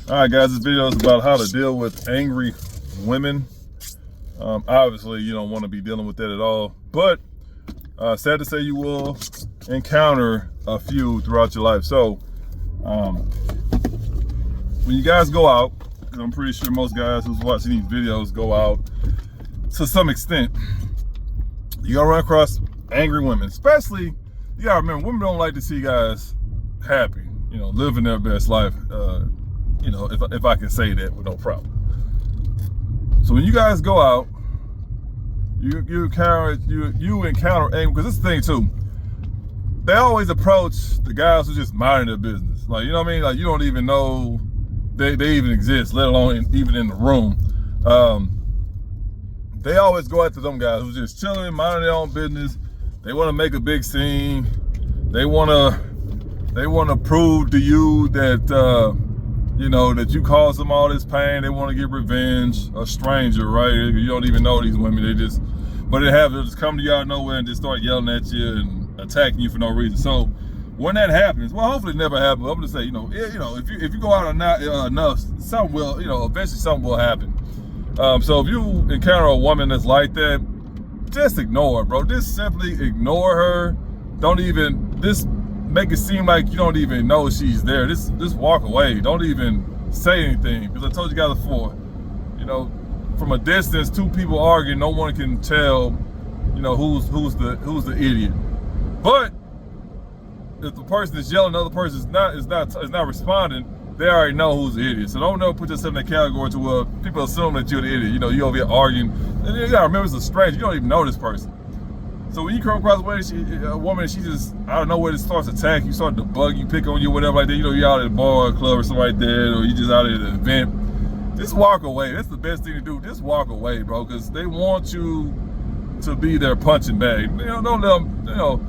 All right, guys, this video is about how to deal with angry women. Obviously, you don't want to be dealing with that at all, but sad to say you will encounter a few throughout your life. So when you guys go out, and I'm pretty sure most guys who's watching these videos go out to some extent, you're gonna run across angry women. Especially, you gotta remember, women don't like to see guys happy, you know, living their best life. You know, if I can say that with no problem. So when you guys go out, you encounter anger, because this is the thing too. They always approach the guys who just minding their business. Like, you know what I mean? Like, you don't even know they even exist, let alone even in the room. They always go after them guys who's just chilling, minding their own business. They want to make a big scene. They want to prove to you that you know, that you caused them all this pain. They want to get revenge. A stranger, right? You don't even know these women. They'll just come to you out of nowhere and just start yelling at you and attacking you for no reason. So when that happens, well, hopefully it never happens. I'm gonna say, you know, if you go out enough, something will, eventually something will happen. So if you encounter a woman that's like that, just ignore her, bro. Just simply ignore her. Don't even make it seem like you don't even know she's there. Just walk away. Don't even say anything, because I told you guys before, you know, from a distance, two people arguing, no one can tell, you know, who's the idiot. But if the person that's yelling, the other person is not responding, they already know who's the idiot. So don't ever put yourself in that category to where people assume that you're the idiot. You know, you over here arguing, and you gotta remember, it's a stranger. You don't even know this person. So when you come across a woman, she just out of nowhere just starts attacking you, start to bug you, pick on you, whatever like that. You know, you're out at a bar or club or something like that, or you just out at an event. Just walk away. That's the best thing to do. Just walk away, bro, because they want you to be their punching bag. You know, don't let them, you know,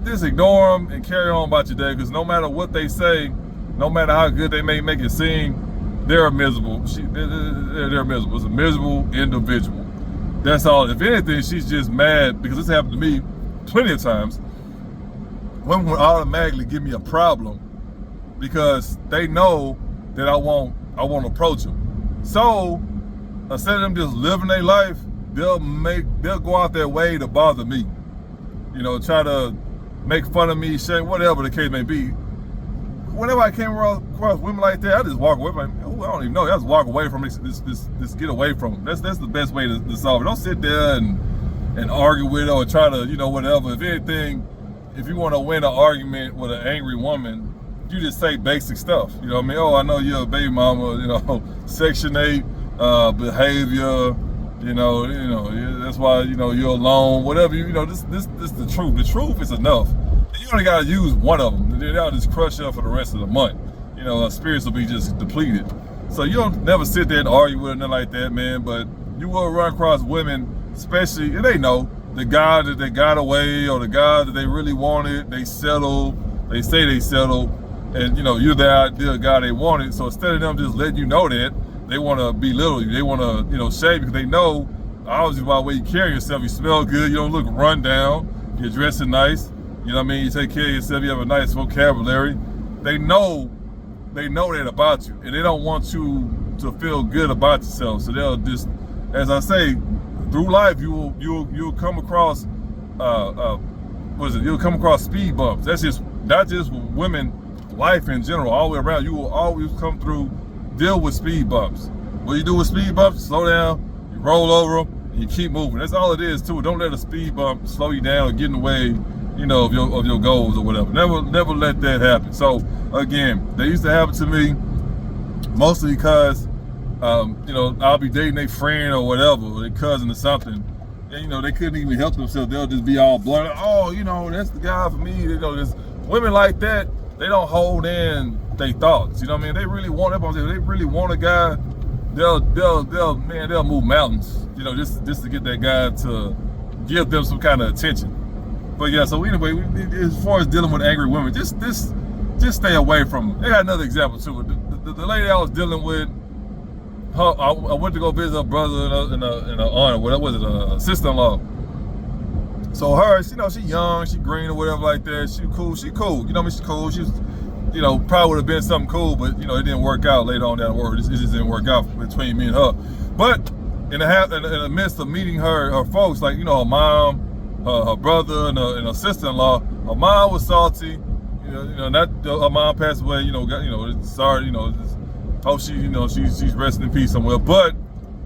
just ignore them and carry on about your day, because no matter what they say, no matter how good they may make it seem, they're miserable. They're miserable. It's a miserable individual. That's all. If anything, she's just mad, because this happened to me plenty of times. Women would automatically give me a problem because they know that I won't approach them. So instead of them just living their life, they'll go out their way to bother me. You know, try to make fun of me, shame, whatever the case may be. Whenever I came across women like that, I just walk away. Like, I don't even know. I just walk away from it. Just get away from them. That's the best way to solve it. Don't sit there and argue with her or try to, you know, whatever. If anything, if you want to win an argument with an angry woman, you just say basic stuff. You know what I mean? Oh, I know you're a baby mama. You know, Section 8 behavior. You know, that's why, you know, you're alone. Whatever. You know, this the truth. The truth is enough. You only gotta use one of them, and then that'll just crush you up for the rest of the month. You know, our spirits will be just depleted. So you don't never sit there and argue with her, nothing like that, man. But you will run across women, especially, and they know the guy that they got away, or the guy that they really wanted, they settled. They say they settled, and you know, you're the ideal guy they wanted. So instead of them just letting you know that, they want to belittle you. They want to, you know, shame you, because they know, obviously, by the way you carry yourself, you smell good, you don't look run down, you're dressing nice. You know what I mean? You take care of yourself, you have a nice vocabulary. They know that about you, and they don't want you to feel good about yourself. So they'll just, as I say, through life you'll come across you'll come across speed bumps. That's just not just women, life in general, all the way around. You will always deal with speed bumps. What you do with speed bumps? Slow down, you roll over them, and you keep moving. That's all it is too. Don't let a speed bump slow you down or get in the way, you know, of your goals or whatever. Never let that happen. So again, they used to happen to me mostly because you know, I'll be dating their friend or whatever, or their cousin or something, and you know, they couldn't even help themselves. They'll just be all blunt. Oh, you know, that's the guy for me. You know, there's women like that. They don't hold in their thoughts. You know what I mean? They really want a guy. They'll move mountains. You know, just to get that guy to give them some kind of attention. But yeah, so anyway, as far as dealing with angry women, just stay away from them. They got another example too. The lady I was dealing with, I went to go visit her brother and a aunt, what was it, a sister-in-law. So her, you know, she young, she green or whatever like that. She cool. You know what I mean? She's cool. She's, you know, probably would have been something cool, but you know, it didn't work out later on down the road. It just didn't work out between me and her. But in the midst of meeting her folks, like, you know, her mom, her brother, and her sister-in-law, her mom was salty. You know, not her mom passed away. You know, sorry. You know, hope she's resting in peace somewhere. But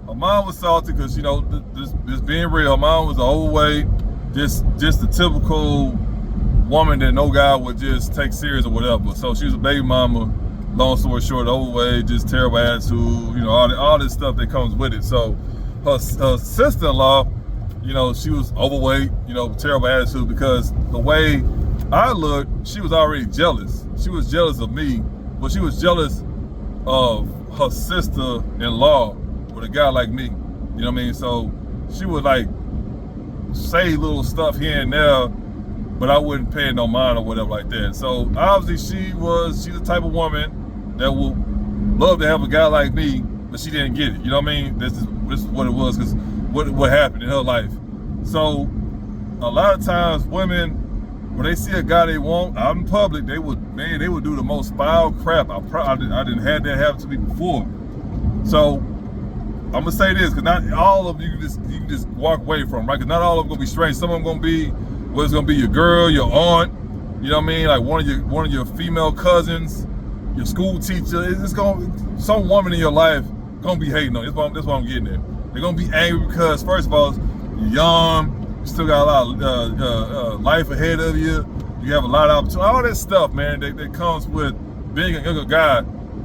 her mom was salty because, you know, this being real, her mom was overweight, just the typical woman that no guy would just take serious or whatever. So she was a baby mama. Long story short, overweight, just terrible attitude. You know, all this stuff that comes with it. So her sister-in-law, you know, she was overweight. You know, terrible attitude, because the way I looked, she was already jealous. She was jealous of me, but she was jealous of her sister-in-law with a guy like me. You know what I mean? So she would like say little stuff here and there, but I wouldn't pay no mind or whatever like that. So obviously she's the type of woman that will love to have a guy like me, but she didn't get it. You know what I mean? This is what it was, because what happened in her life. So a lot of times women, when they see a guy they want out in public, they would do the most foul crap. I didn't have that happen to me before. So I'm gonna say this, because not all of you can just walk away from, right? Because not all of them gonna be strange. Some of them gonna be, well, it's gonna be your girl, your aunt, you know what I mean? Like one of your female cousins, your school teacher. It's gonna, some woman in your life gonna be hating on you. That's what I'm getting at. They're gonna be angry because, first of all, you're young, you still got a lot of life ahead of you. You have a lot of opportunity, all that stuff, man, that comes with being a younger guy,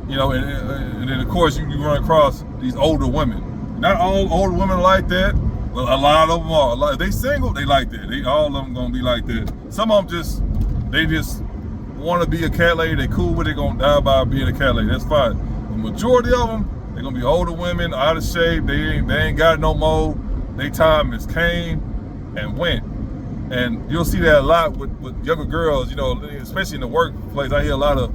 you know, and then of course you run across these older women. Not all older women are like that. Well, a lot of them are. If they single, they like that. All of them gonna be like that. Some of them they just want to be a cat lady. They cool with it. Gonna die by being a cat lady. That's fine. The majority of them, they're gonna be older women, out of shape. They ain't got no more. They time is came and went. And you'll see that a lot with younger girls. You know, especially in the workplace. I hear a lot of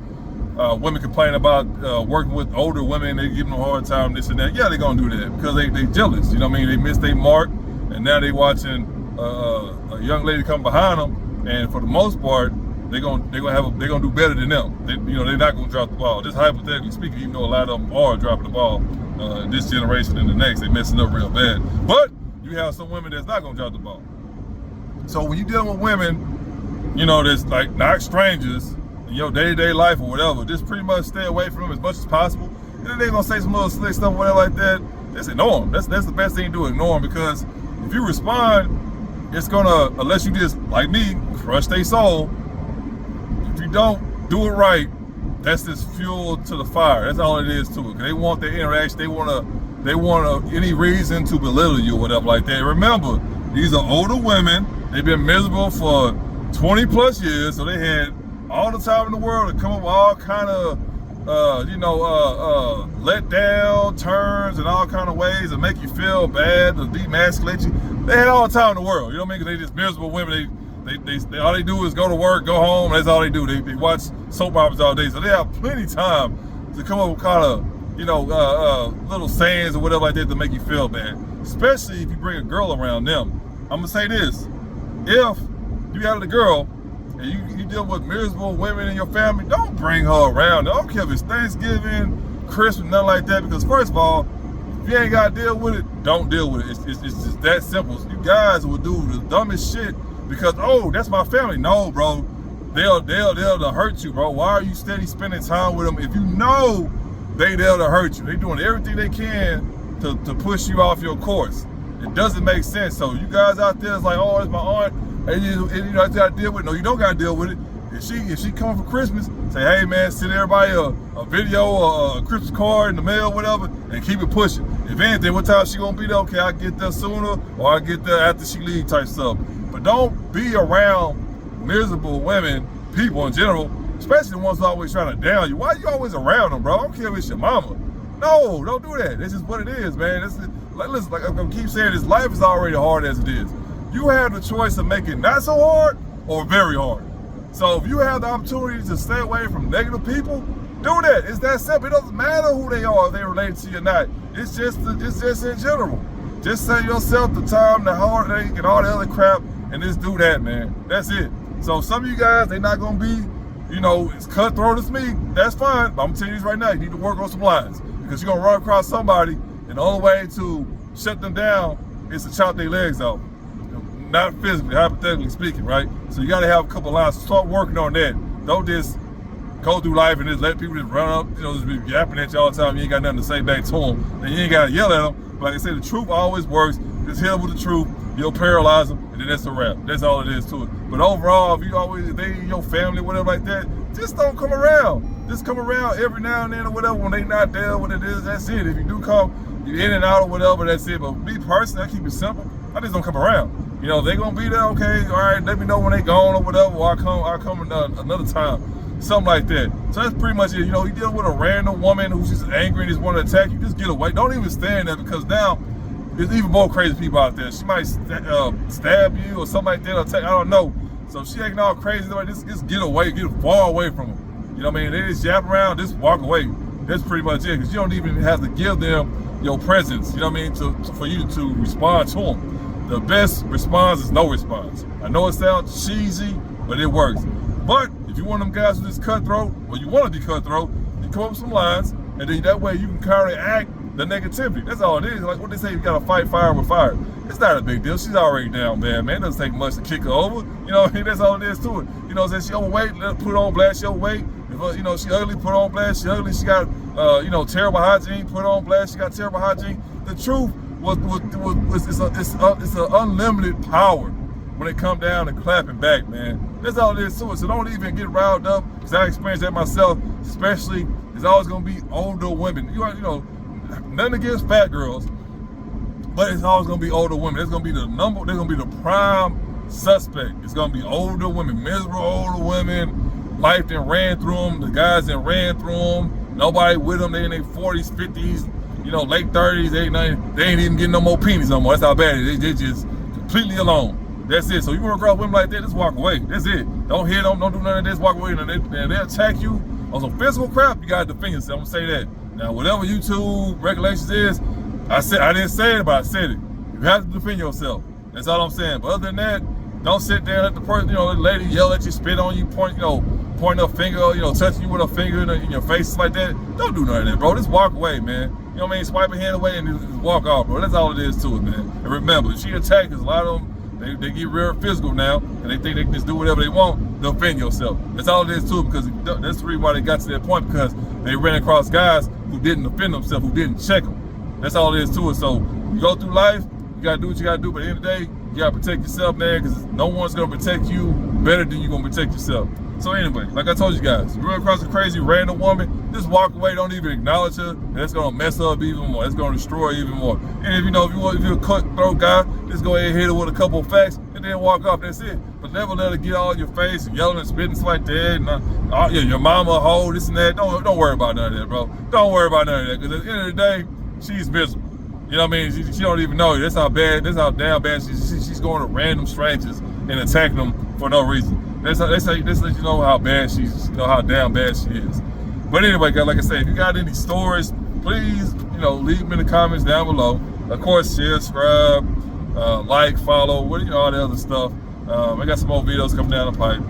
women complain about working with older women. They give them a hard time, this and that. Yeah, they're gonna do that because they jealous. You know what I mean? They missed their mark, and now they watching a young lady come behind them. And for the most part, they're gonna do better than them. They're not gonna drop the ball. Just hypothetically speaking, even though a lot of them are dropping the ball this generation and the next, they messing up real bad. But you have some women that's not gonna drop the ball. So when you're dealing with women, you know, that's like not strangers in your day-to-day life or whatever, just pretty much stay away from them as much as possible. And then they're gonna say some little slick stuff or whatever like that. Just ignore them. That's the best thing to do, ignore them, because if you respond, it's gonna, unless you just, like me, crush their soul. If you don't do it right, that's just fuel to the fire. That's all it is to it. They want their interaction. They want any reason to belittle you or whatever like that. Remember, these are older women. They've been miserable for 20 plus years, so they had all the time in the world to come up with all kind of, let down turns and all kind of ways to make you feel bad, to demasculate you. They had all the time in the world, you know what I mean? Because they just miserable women. They all they do is go to work, go home. That's all they do. They watch soap operas all day, so they have plenty of time to come up with kind of, little sayings or whatever like that to make you feel bad. Especially if you bring a girl around them. I'm gonna say this: if you got a girl and you deal with miserable women in your family, don't bring her around. I don't care if it's Thanksgiving, Christmas, nothing like that. Because first of all, if you ain't gotta deal with it, don't deal with it. It's just that simple. You guys will do the dumbest shit because, oh, that's my family. No, bro, they'll to hurt you, bro. Why are you steady spending time with them if you know they'll to hurt you? They doing everything they can to push you off your course. It doesn't make sense. So you guys out there is like, oh, it's my aunt, and you know, I gotta deal with it. No, you don't gotta deal with it. If she coming for Christmas, say, hey man, send everybody a video or a Christmas card in the mail, whatever, and keep it pushing. If anything, what time she gonna be there? Okay, I get there sooner, or I get there after she leave type stuff. But don't be around miserable women, people in general, especially the ones always trying to down you. Why are you always around them, bro? I don't care if it's your mama. No, don't do that. This is what it is, man. Listen, like I keep saying, this life is already hard as it is. You have the choice of making it not so hard or very hard. So if you have the opportunity to stay away from negative people, do that. It's that simple. It doesn't matter who they are, if they related to you or not. It's just in general. Just save yourself the time, the heartache, and all the other crap, and just do that, man. That's it. So some of you guys, they're not gonna be you know, as cutthroat as me, that's fine. But I'm telling you this right now, you need to work on some lines because you're gonna run across somebody, and the only way to shut them down is to chop their legs off. Not physically, hypothetically speaking, right? So you gotta have a couple lines. Start working on that. Don't just go through life and just let people just run up, you know, just be yapping at you all the time. You ain't got nothing to say back to them. And you ain't gotta yell at them. But like I said, the truth always works. Just hit them with the truth. You'll paralyze them, and then that's a wrap. That's all it is to it. But overall, if they in your family, whatever like that, just don't come around. Just come around every now and then or whatever when they not there, what it is, that's it. If you do come, you're in and out or whatever, that's it. But me personally, I keep it simple. I just don't come around. You know, if they gonna be there, okay, all right, let me know when they gone or whatever, or I'll come another time. Something like that. So that's pretty much it. You know, you deal with a random woman who's just angry and just want to attack you, just get away. Don't even stand there because now there's even more crazy people out there. She might stab you or something like that, or attack, I don't know. So if she acting all crazy, just get away, get far away from them. You know what I mean? They just yap around, just walk away. That's pretty much it, because you don't even have to give them your presence, you know what I mean, for you to respond to them. The best response is no response. I know it sounds cheesy, but it works. But if you want them guys who just cutthroat, or you want to be cutthroat, you come up with some lines, and then that way you can counteract the negativity. That's all it is. Like what they say, you gotta fight fire with fire. It's not a big deal. She's already down bad, man. It doesn't take much to kick her over. You know what I mean? That's all it is to it. You know, if she overweight, let her put on blast, she overweight. If you know, she ugly, put on blast, she ugly. She got you know, terrible hygiene, put on blast, she got terrible hygiene. The truth it's an unlimited power when it come down to clapping back, man. That's all it is to it. So don't even get riled up, because I experienced that myself. Especially, there's always gonna be older women. You know, nothing against fat girls, but it's always gonna be older women. There's gonna be they're gonna be the prime suspect. It's gonna be older women, miserable older women. Life that ran through them, the guys that ran through them. Nobody with them. They in their 40s, 50s, you know, late 30s. They ain't even getting no more penis no more. That's how bad it is. They just completely alone. That's it. So you want to grab women like that, just walk away. That's it. Don't hit them. Don't do none of this. Walk away. And they attack you on some physical crap. You gotta defend yourself. I'm gonna say that. Now, whatever YouTube regulations is, I didn't say it, but I said it. You have to defend yourself. That's all I'm saying. But other than that, don't sit there and let the person, you know, the lady yell at you, spit on you, point her finger, you know, touching you with her finger in your face like that. Don't do none of that, bro. Just walk away, man. You know what I mean? Swipe a hand away and just walk off, bro. That's all it is to it, man. And remember, if she attacks, a lot of them, they get real physical now, and they think they can just do whatever they want. Defend yourself. That's all it is to it, because that's the reason why they got to that point, because they ran across guys who didn't defend themselves, who didn't check them. That's all it is to it. So you go through life, you gotta do what you gotta do, but at the end of the day, you gotta protect yourself, man, because no one's gonna protect you better than you're gonna protect yourself. So anyway, like I told you guys, you run across a crazy random woman, just walk away, don't even acknowledge her, and that's gonna mess her up even more. It's gonna destroy her even more. And if you're a cutthroat guy, just go ahead and hit her with a couple of facts and then walk off, that's it. But never let her get all in your face and yelling and spitting stuff like that, and yeah, your mama a hoe, this and that. Don't worry about none of that, bro. Don't worry about none of that, because at the end of the day, she's miserable. You know what I mean? She don't even know you. That's how damn bad she's going to random strangers and attacking them for no reason. That's let you know how bad how damn bad she is. But anyway, guys, like I said, if you got any stories, please, you know, leave them in the comments down below. Of course, share, subscribe, like, follow, all the other stuff. I got some more videos coming down the pipe.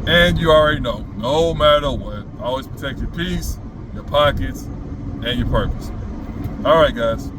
And you already know, no matter what, always protect your peace, your pockets, and your purpose. All right, guys.